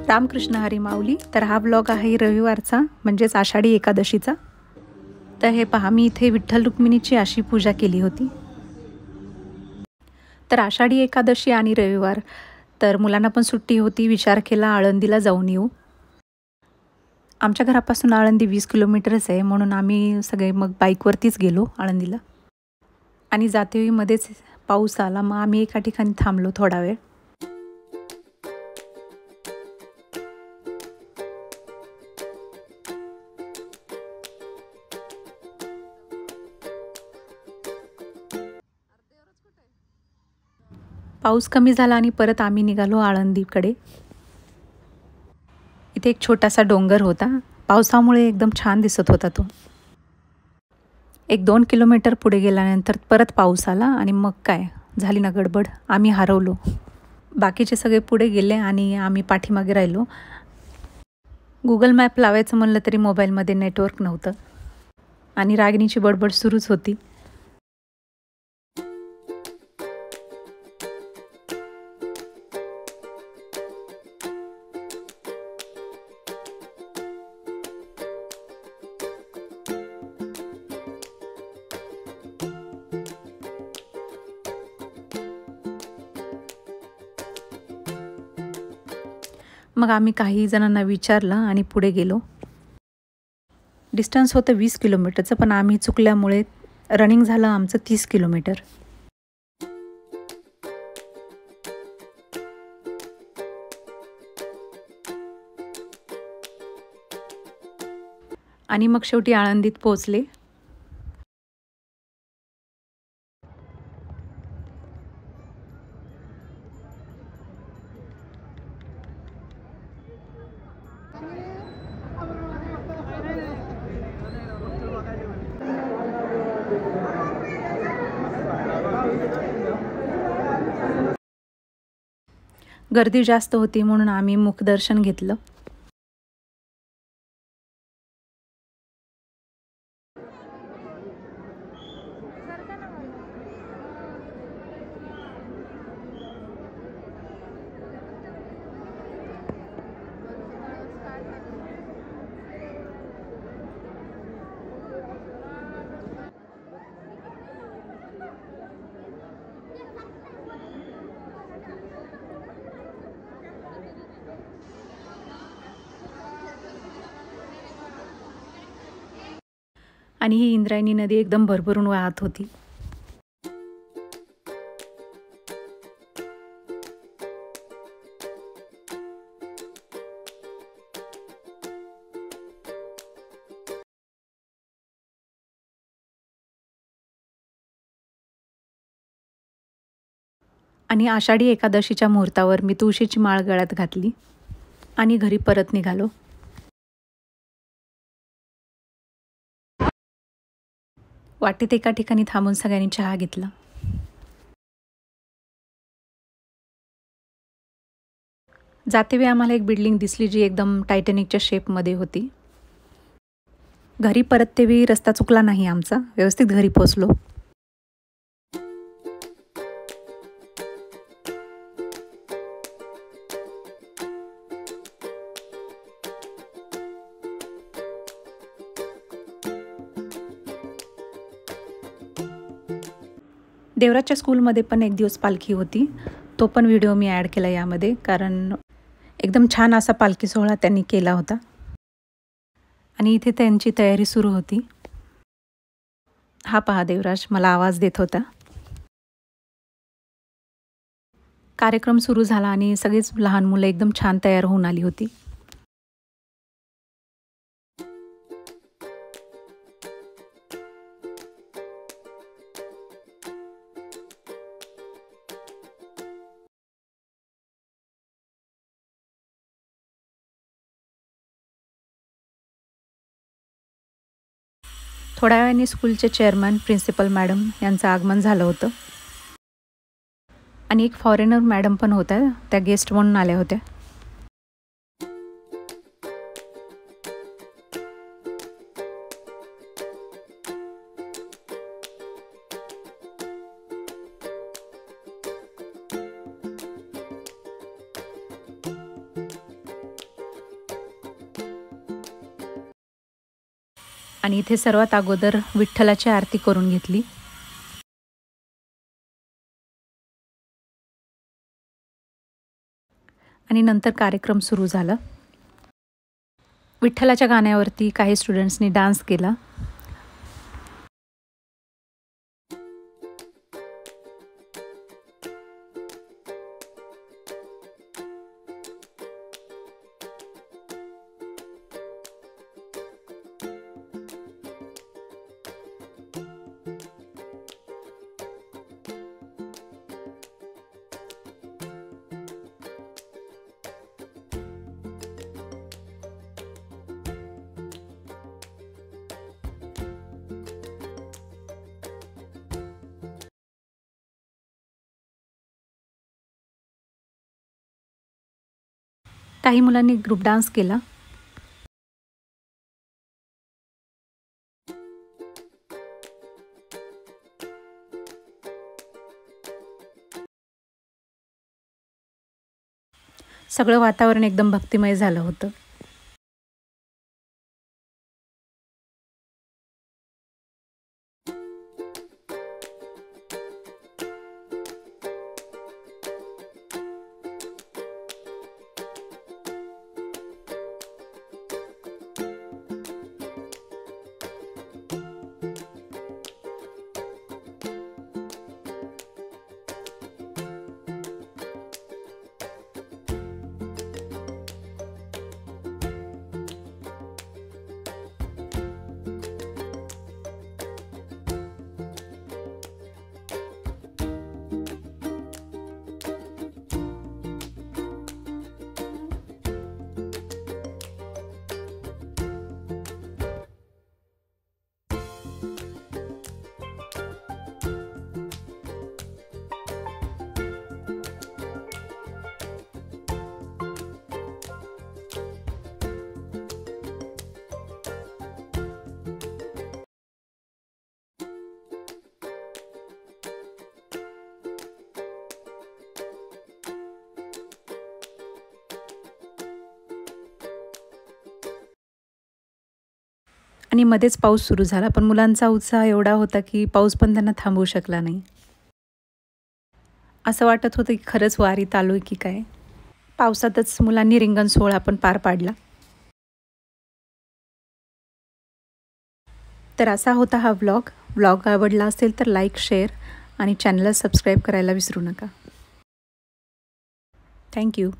रामकृष्ण हरी माऊली. तर हा ब्लॉग आहे रविवारचा, म्हणजेच आषाढी एकादशीचा. तर हे पहा, मी इथे विठ्ठल रुक्मिणीची अशी पूजा केली होती. तर आषाढी एकादशी आणि रविवार, तर मुलांना पण सुट्टी होती. विचार केला आळंदीला जाऊन येऊ. आमच्या घरापासून आळंदी 20 किलोमीटरच आहे, म्हणून आम्ही सगळे मग बाईकवरतीच गेलो आळंदीला. आणि जातेवेळी मध्येच पाऊस आला, मग आम्ही एका ठिकाणी थांबलो थोडा वेळ. पाऊस कमी झाला आणि परत आम्ही निघालो आळंदीकडे. इथे एक छोटासा डोंगर होता, पावसामुळे एकदम छान दिसत होता तो. 1-2 किलोमीटर पुढे गेल्यानंतर परत पाऊस आला आणि मग काय झाली ना गडबड, आम्ही हरवलो. बाकीचे सगळे पुढे गेले आणि आम्ही पाठीमागे राहिलो. गुगल मॅप लावायचं म्हणलं तरी मोबाईलमध्ये नेटवर्क नव्हतं आणि रागिणीची बडबड सुरूच होती. मग आम्ही काही जणांना विचारलं आणि पुढे गेलो. डिस्टन्स होतं 20 किलोमीटरचं, पण आम्ही चुकल्यामुळे रनिंग झालं आमचं 30 किलोमीटर. आणि मग शेवटी आळंदीत पोहोचले. गर्दी जास्त होती म्हणून आम्ही मुखदर्शन घेतलं. आणि ही इंद्रायणी नदी एकदम भरभरून वाहत होती. आणि आषाढी एकादशीच्या मुहूर्तावर मी तुळशीची माळ गळ्यात घातली आणि घरी परत निघालो. वाटेत एका ठिकाणी थांबून सगळ्यांनी चहा घेतला. जातेवेळी आम्हाला एक बिल्डिंग दिसली जी एकदम टायटॅनिकच्या शेपमध्ये होती. घरी परततेवेळी रस्ता चुकला नाही आमचा, व्यवस्थित घरी पोहोचलो. देवराजच्या स्कूलमध्ये पण एक दिवस पालखी होती, तो पण व्हिडिओ मी ॲड केला यामध्ये, कारण एकदम छान असा पालखी सोहळा त्यांनी केला होता. आणि इथे त्यांची तयारी सुरू होती. हा पहा देवराज मला आवाज देत होता. कार्यक्रम सुरू झाला आणि सगळेच लहान मुलं एकदम छान तयार होऊन आली होती. थोड्या वेळाने स्कूलचे चेअरमन प्रिन्सिपल मॅडम यांचं आगमन झालं होतं. आणि एक फॉरेनर मॅडम पण होत्या, त्या गेस्ट म्हणून आल्या होत्या. आणि इथे सर्वात अगोदर विठ्ठलाची आरती करून घेतली. आणि नंतर कार्यक्रम सुरू झाला. विठ्ठलाच्या गाण्यावरती काही स्टुडंट्सनी डान्स केला. काही मुलांनी ग्रुप डान्स केला. सगळं वातावरण एकदम भक्तिमय झालं होतं. आणि मध्येच पाऊस सुरू झाला, पण मुलांचा उत्साह एवढा होता की पाऊस पण त्यांना थांबवू शकला नाही. असं वाटत होतं की खरंच वारीत आलोय की काय. पावसातच मुलांनी रिंगण सोहळा पण पार पाडला. तर असा होता हा व्लॉग आवडला असेल तर लाईक, शेअर आणि चॅनलला सबस्क्राईब करायला विसरू नका. थँक्यू.